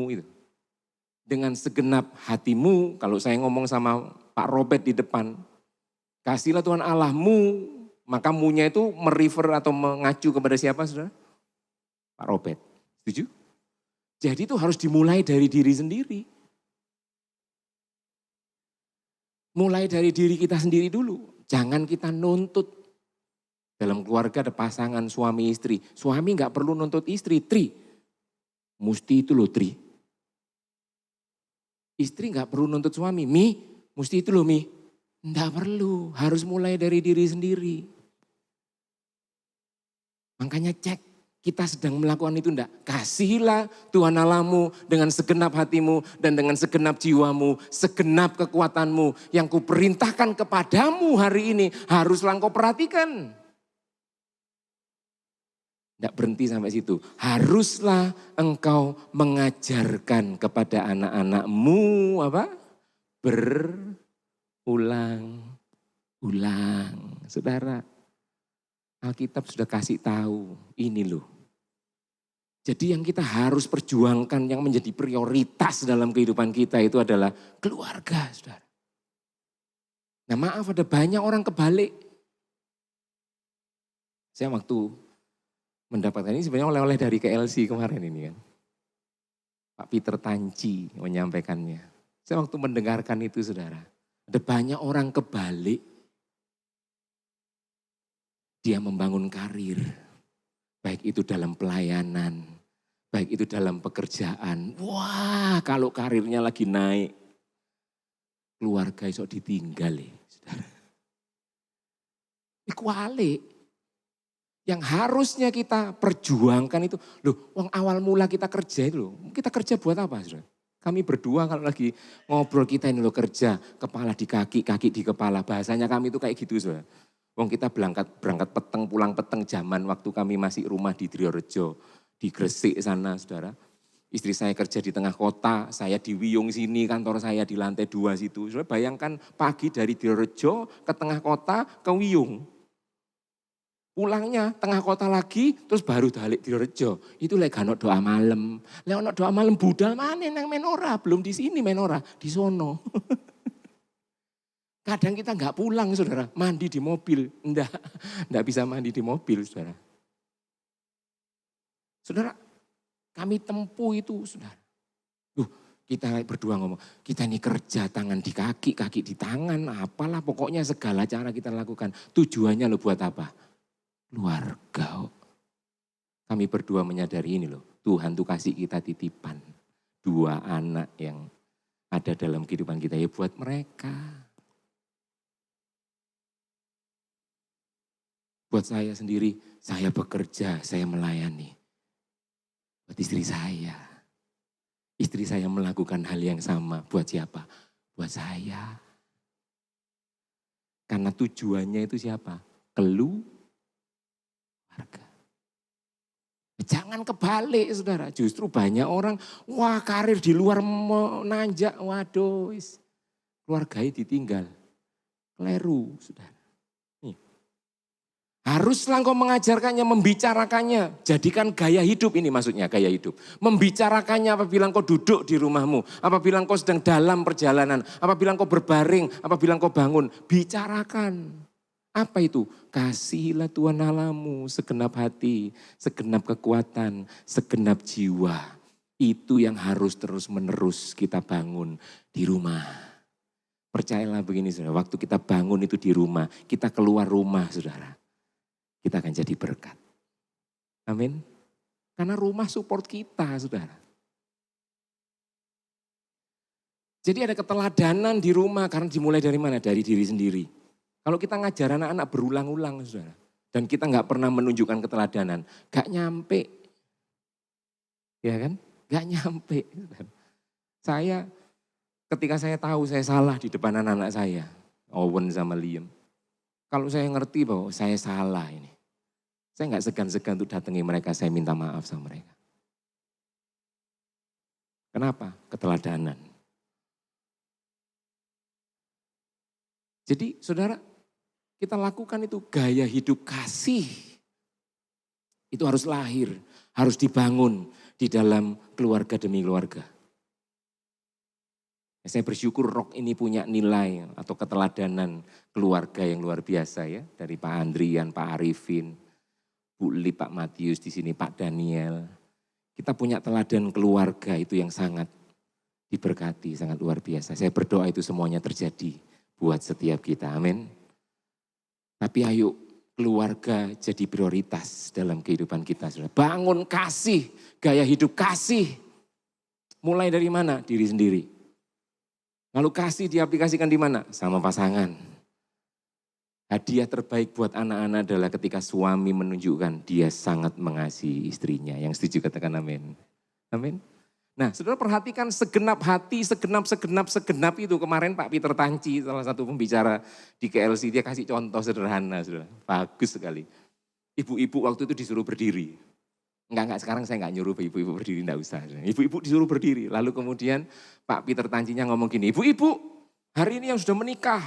itu. Dengan segenap hatimu, kalau saya ngomong sama Pak Robert di depan, kasihlah Tuhan Allahmu, maka mu-nya itu merefer atau mengacu kepada siapa saudara? Pak Robert, setuju? Jadi itu harus dimulai dari diri sendiri. Mulai dari diri kita sendiri dulu, jangan kita nuntut. Dalam keluarga ada pasangan suami istri, suami gak perlu nuntut istri, Tri. Mesti itu loh Tri. Istri gak perlu nuntut suami, Mi, mesti itu loh Mi. Enggak perlu, harus mulai dari diri sendiri. Makanya cek, kita sedang melakukan itu enggak. Kasihilah Tuhan Allahmu dengan segenap hatimu dan dengan segenap jiwamu, segenap kekuatanmu. Yang kuperintahkan kepadamu hari ini, haruslah engkau perhatikan. Tidak berhenti sampai situ. Haruslah engkau mengajarkan kepada anak-anakmu apa? Berulang-ulang. Saudara, Alkitab sudah kasih tahu ini loh. Jadi yang kita harus perjuangkan yang menjadi prioritas dalam kehidupan kita itu adalah keluarga, saudara. Nah maaf ada banyak orang kebalik. Saya waktu mendapatkan ini sebenarnya oleh-oleh dari KLC kemarin ini kan. Pak Peter Tanci menyampaikannya. Saya waktu mendengarkan itu saudara. Ada banyak orang kebalik. Dia membangun karir. Baik itu dalam pelayanan. Baik itu dalam pekerjaan. Wah kalau karirnya lagi naik. Keluarga esok ditinggal saudara. Kualik. Yang harusnya kita perjuangkan itu, loh, wong awal mula kita kerja itu loh, kita kerja buat apa, saudara? Kami berdua kalau lagi ngobrol kita ini loh kerja, kepala di kaki, kaki di kepala. Bahasanya kami itu kayak gitu, saudara. Wong kita berangkat peteng, pulang peteng zaman waktu kami masih rumah di Triorejo, di Gresik sana, saudara. Istri saya kerja di tengah kota, saya di Wiyung sini, kantor saya di lantai 2 situ. Saudara bayangkan pagi dari Triorejo ke tengah kota ke Wiyung. Pulangnya tengah kota lagi, terus baru balik di Rejo. Itu lek ono doa malam. Lek ono doa malam budal mana nang menora, belum di sini menora, di sono. Kadang kita nggak pulang, saudara, mandi di mobil. Enggak bisa mandi di mobil, saudara. Saudara, kami tempuh itu, saudara. Kita berdua ngomong, kita ini kerja tangan di kaki, kaki di tangan, apalah pokoknya segala cara kita lakukan. Tujuannya lo buat apa? Keluarga. Kami berdua menyadari ini loh, Tuhan tuh kasih kita titipan. 2 anak yang ada dalam kehidupan kita, ya buat mereka. Buat saya sendiri, saya bekerja, saya melayani. Buat istri saya. Istri saya melakukan hal yang sama, buat siapa? Buat saya. Karena tujuannya itu siapa? Keluarga. Jangan kebalik, saudara. Justru banyak orang, wah karir di luar menanjak, waduh, keluarganya ditinggal. Keliru, saudara. Haruslah engkau mengajarkannya, membicarakannya. Jadikan gaya hidup, ini maksudnya gaya hidup. Membicarakannya apabila engkau duduk di rumahmu. Apabila engkau sedang dalam perjalanan. Apabila engkau berbaring, apabila engkau bangun. Bicarakan. Apa itu? Kasihilah Tuhan Allahmu segenap hati, segenap kekuatan, segenap jiwa. Itu yang harus terus menerus kita bangun di rumah. Percayalah begini saudara, waktu kita bangun itu di rumah, kita keluar rumah saudara. Kita akan jadi berkat. Amin. Karena rumah support kita saudara. Jadi ada keteladanan di rumah karena dimulai dari mana? Dari diri sendiri. Kalau kita ngajar anak-anak berulang-ulang, saudara, dan kita nggak pernah menunjukkan keteladanan, gak nyampe, ya kan? Gak nyampe. Saya, ketika saya tahu saya salah di depan anak-anak saya, Owen sama Liam, kalau saya ngerti bahwa saya salah ini, saya nggak segan-segan untuk datangi mereka, saya minta maaf sama mereka. Kenapa? Keteladanan. Jadi saudara, kita lakukan itu gaya hidup kasih. Itu harus lahir, harus dibangun di dalam keluarga demi keluarga. Saya bersyukur Rock ini punya nilai atau keteladanan keluarga yang luar biasa ya. Dari Pak Andrian, Pak Arifin, Bu Li, Pak Matius di sini, Pak Daniel. Kita punya teladan keluarga itu yang sangat diberkati, sangat luar biasa. Saya berdoa itu semuanya terjadi buat setiap kita, amin. Tapi ayo keluarga jadi prioritas dalam kehidupan kita. Saudara. Bangun kasih, gaya hidup kasih. Mulai dari mana? Diri sendiri. Lalu kasih diaplikasikan di mana? Sama pasangan. Hadiah terbaik buat anak-anak adalah ketika suami menunjukkan dia sangat mengasihi istrinya. Yang setuju katakan amin. Amin. Nah, saudara perhatikan segenap hati, segenap itu. Kemarin Pak Peter Tanci, salah satu pembicara di KLC, dia kasih contoh sederhana, saudara. Bagus sekali. Ibu-ibu waktu itu disuruh berdiri. Enggak, sekarang saya enggak nyuruh ibu-ibu berdiri, enggak usah. Ibu-ibu disuruh berdiri. Lalu kemudian Pak Peter Tancinya ngomong gini, ibu-ibu hari ini yang sudah menikah.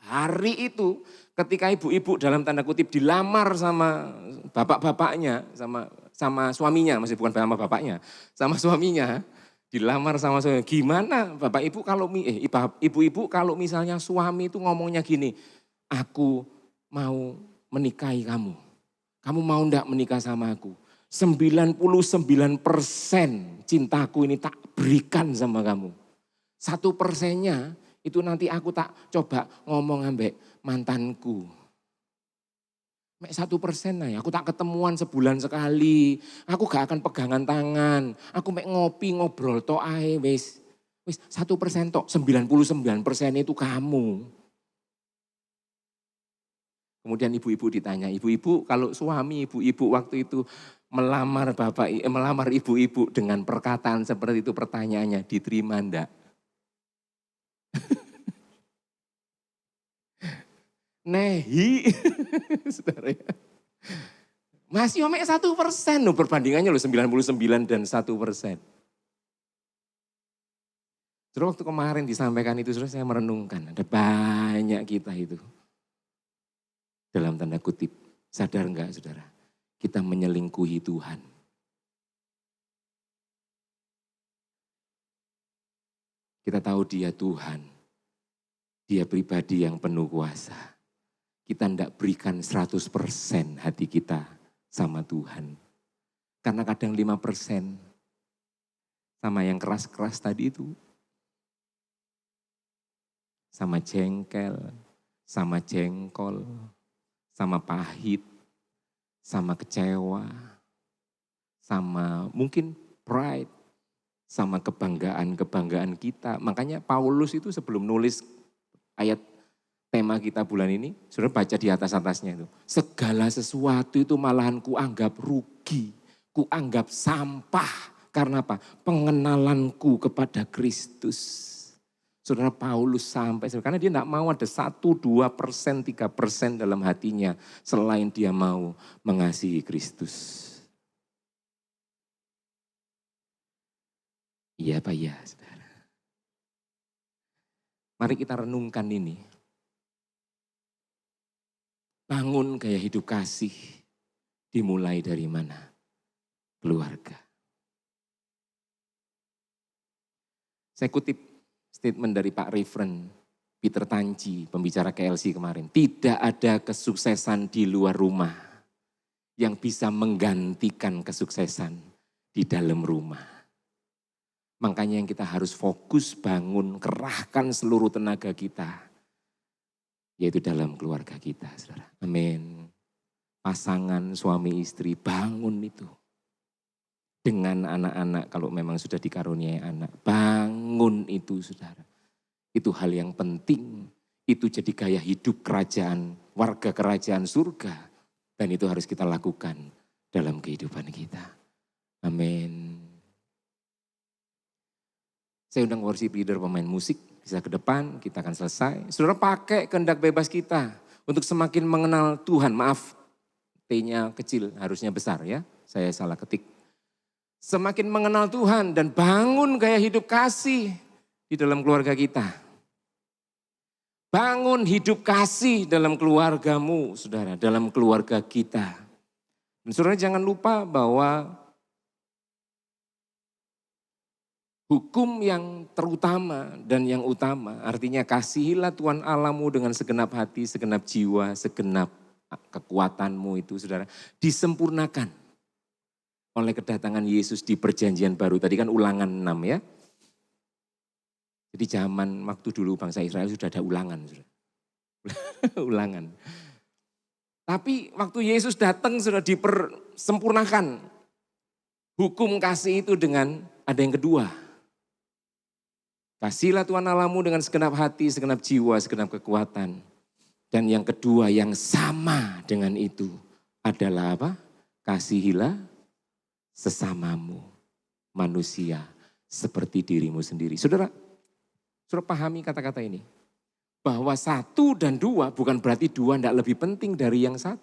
Hari itu ketika ibu-ibu dalam tanda kutip dilamar sama bapak-bapaknya, sama suaminya, masih bukan sama bapaknya, sama suaminya, dilamar sama suaminya. Gimana bapak ibu kalau ibu-ibu kalau misalnya suami itu ngomongnya gini, aku mau menikahi kamu, kamu mau enggak menikah sama aku? 99% cintaku ini tak berikan sama kamu. 1%-nya itu nanti aku tak coba ngomong ambek mantanku. 1% lah ya, aku tak ketemuan sebulan sekali. Aku gak akan pegangan tangan. Aku ngopi ngobrol tok ae wis 1% tok, 99% itu kamu. Kemudian ibu-ibu ditanya, ibu-ibu kalau suami ibu-ibu waktu itu melamar ibu-ibu dengan perkataan seperti itu, pertanyaannya diterima enggak? Nehi, saudara ya. Masih omek 1% loh, perbandingannya loh 99 dan 1%. Terus waktu kemarin disampaikan itu, saudara, saya merenungkan, ada banyak kita itu. Dalam tanda kutip, sadar enggak saudara? Kita menyelingkuhi Tuhan. Kita tahu dia Tuhan. Dia pribadi yang penuh kuasa. Kita tidak berikan 100% hati kita sama Tuhan. Karena kadang 5% sama yang keras-keras tadi itu. Sama jengkel, sama jengkol, sama pahit, sama kecewa, sama mungkin pride, sama kebanggaan kita. Makanya Paulus itu sebelum nulis ayat tema kita bulan ini, saudara baca di atas-atasnya itu. Segala sesuatu itu malahan kuanggap rugi, kuanggap sampah. Karena apa? Pengenalanku kepada Kristus. Saudara Paulus sampai, karena dia tidak mau ada 1, 2%, 3% dalam hatinya selain dia mau mengasihi Kristus. Iya Pak, ya saudara. Mari kita renungkan ini. Bangun gaya hidup kasih dimulai dari mana? Keluarga. Saya kutip statement dari Pak Reverend Peter Tanci, pembicara KLC kemarin. Tidak ada kesuksesan di luar rumah yang bisa menggantikan kesuksesan di dalam rumah. Makanya yang kita harus fokus bangun, kerahkan seluruh tenaga kita. Yaitu dalam keluarga kita, saudara. Amin. Pasangan suami istri bangun itu. Dengan anak-anak, kalau memang sudah dikaruniai anak, bangun itu saudara. Itu hal yang penting, itu jadi gaya hidup kerajaan, warga kerajaan surga. Dan itu harus kita lakukan dalam kehidupan kita. Amin. Saya undang worship leader pemain musik, bisa ke depan, kita akan selesai. Saudara pakai kehendak bebas kita untuk semakin mengenal Tuhan. Maaf, T-nya kecil, harusnya besar ya, saya salah ketik. Semakin mengenal Tuhan dan bangun gaya hidup kasih di dalam keluarga kita. Bangun hidup kasih dalam keluargamu, saudara, dalam keluarga kita. Dan saudara jangan lupa bahwa hukum yang terutama dan yang utama, artinya kasihilah Tuhan Allahmu dengan segenap hati, segenap jiwa, segenap kekuatanmu itu, saudara, disempurnakan oleh kedatangan Yesus di perjanjian baru. Tadi kan ulangan 6 ya. Jadi zaman waktu dulu bangsa Israel sudah ada ulangan. Ulangan. Tapi waktu Yesus datang sudah dipersempurnakan. Hukum kasih itu dengan ada yang kedua. Kasihlah Tuhan Allahmu dengan segenap hati, segenap jiwa, segenap kekuatan. Dan yang kedua yang sama dengan itu adalah apa? Kasihilah sesamamu, manusia seperti dirimu sendiri. Saudara pahami kata-kata ini. Bahwa 1 dan 2 bukan berarti 2 tidak lebih penting dari yang 1.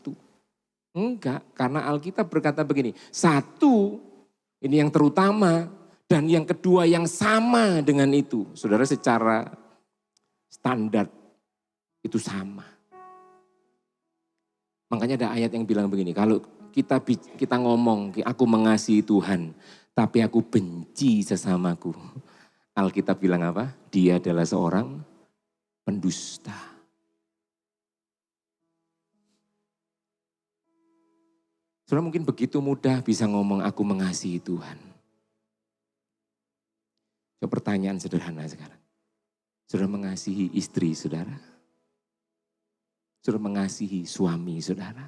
Enggak, karena Alkitab berkata begini. 1 ini yang terutama dan yang kedua yang sama dengan itu. Saudara secara standar itu sama. Makanya ada ayat yang bilang begini, kalau kita ngomong, aku mengasihi Tuhan, tapi aku benci sesamaku. Alkitab bilang apa? Dia adalah seorang pendusta. Saudara mungkin begitu mudah bisa ngomong aku mengasihi Tuhan. Coba pertanyaan sederhana sekarang. Saudara mengasihi istri saudara? Saudara mengasihi suami saudara?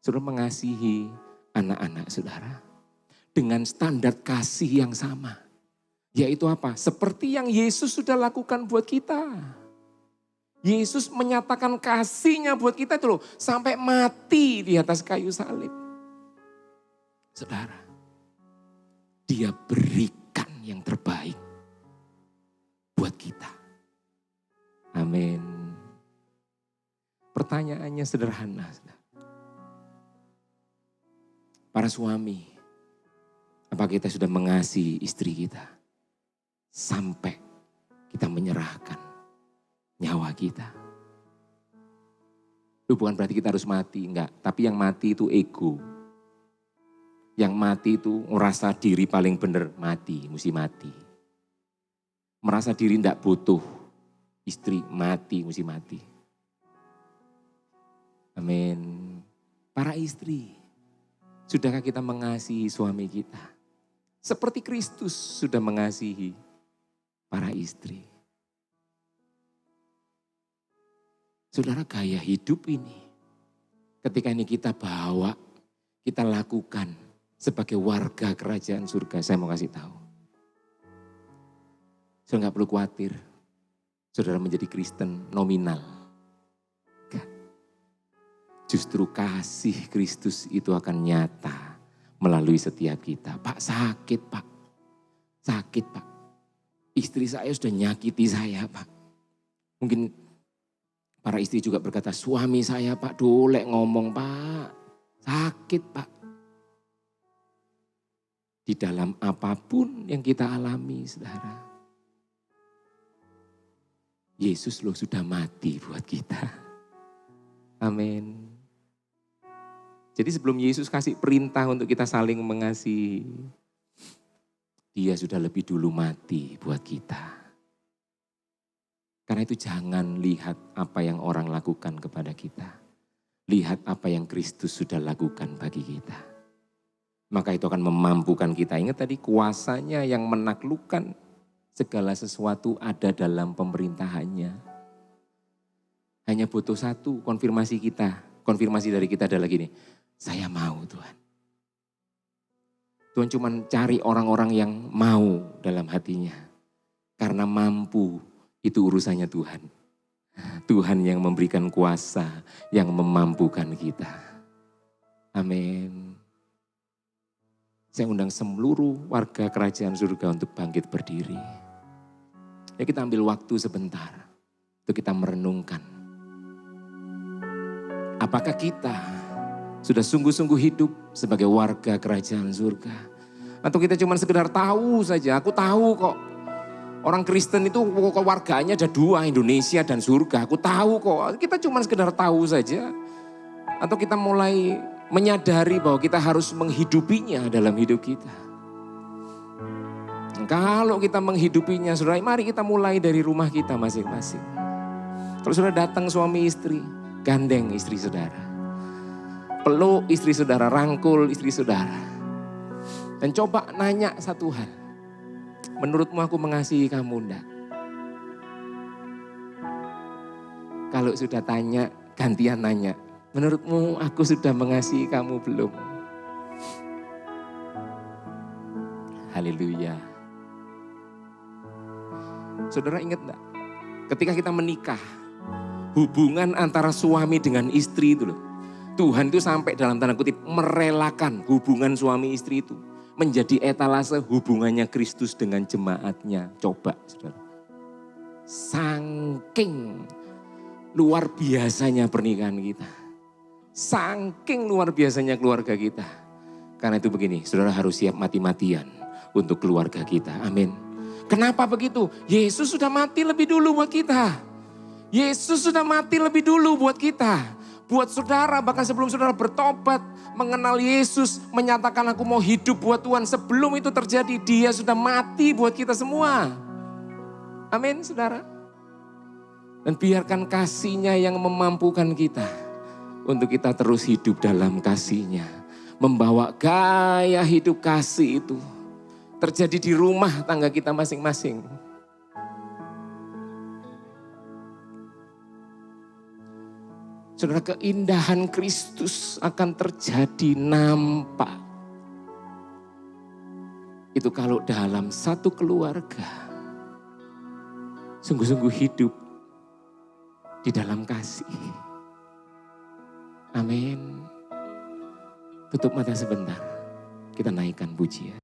Saudara mengasihi anak-anak saudara dengan standar kasih yang sama. Yaitu apa? Seperti yang Yesus sudah lakukan buat kita. Yesus menyatakan kasihnya buat kita itu loh. Sampai mati di atas kayu salib. Saudara, dia berikan yang terbaik buat kita. Amin. Pertanyaannya sederhana. Para suami, apa kita sudah mengasihi istri kita sampai kita menyerahkan nyawa kita? Itu bukan berarti kita harus mati, enggak. Tapi yang mati itu ego. Yang mati itu merasa diri paling benar, mati, mesti mati. Merasa diri enggak butuh istri, mati, mesti mati. Amin. Para istri, sudahkah kita mengasihi suami kita? Seperti Kristus sudah mengasihi para istri. Saudara, gaya hidup ini, ketika ini kita bawa, kita lakukan sebagai warga kerajaan surga. Saya mau kasih tahu. Saudara gak perlu khawatir, saudara menjadi Kristen nominal. Justru kasih Kristus itu akan nyata melalui setiap kita. Pak, sakit Pak. Sakit Pak. Istri saya sudah nyakiti saya Pak. Mungkin para istri juga berkata, suami saya Pak dolek ngomong Pak. Sakit Pak. Di dalam apapun yang kita alami, saudara. Yesus loh sudah mati buat kita. Amin. Jadi sebelum Yesus kasih perintah untuk kita saling mengasihi, dia sudah lebih dulu mati buat kita. Karena itu jangan lihat apa yang orang lakukan kepada kita. Lihat apa yang Kristus sudah lakukan bagi kita. Maka itu akan memampukan kita. Ingat tadi kuasanya yang menaklukkan segala sesuatu ada dalam pemerintahannya. Hanya butuh satu konfirmasi kita. Konfirmasi dari kita adalah gini, saya mau Tuhan. Tuhan cuma cari orang-orang yang mau dalam hatinya. Karena mampu itu urusannya Tuhan. Tuhan yang memberikan kuasa, yang memampukan kita. Amin. Saya undang seluruh warga kerajaan surga untuk bangkit berdiri. Ya kita ambil waktu sebentar untuk kita merenungkan. Apakah kita sudah sungguh-sungguh hidup sebagai warga kerajaan surga? Atau kita cuma sekedar tahu saja, aku tahu kok. Orang Kristen itu warganya ada dua, Indonesia dan surga. Aku tahu kok, kita cuma sekedar tahu saja. Atau kita mulai menyadari bahwa kita harus menghidupinya dalam hidup kita. Kalau kita menghidupinya, saudara, mari kita mulai dari rumah kita masing-masing. Kalau sudah datang suami istri, gandeng istri saudara. Peluk istri saudara, rangkul istri saudara. Dan coba nanya satu hal. Menurutmu aku mengasihi kamu enggak? Kalau sudah tanya, gantian nanya. Menurutmu aku sudah mengasihi kamu belum? Haleluya. Saudara ingat enggak? Ketika kita menikah, hubungan antara suami dengan istri itu loh. Tuhan itu sampai dalam tanda kutip merelakan hubungan suami istri itu menjadi etalase hubungannya Kristus dengan jemaatnya. Coba saudara. Saking luar biasanya pernikahan kita. Saking luar biasanya keluarga kita. Karena itu begini, saudara harus siap mati-matian untuk keluarga kita. Amin. Kenapa begitu? Yesus sudah mati lebih dulu buat kita. Yesus sudah mati lebih dulu buat kita. Buat saudara, bahkan sebelum saudara bertobat, mengenal Yesus, menyatakan aku mau hidup buat Tuhan. Sebelum itu terjadi, dia sudah mati buat kita semua. Amin, saudara. Dan biarkan kasih-Nya yang memampukan kita untuk kita terus hidup dalam kasih-Nya. Membawa gaya hidup kasih itu terjadi di rumah tangga kita masing-masing. Saudara, keindahan Kristus akan terjadi nampak. Itu kalau dalam satu keluarga sungguh-sungguh hidup di dalam kasih. Amin. Tutup mata sebentar, kita naikkan pujian.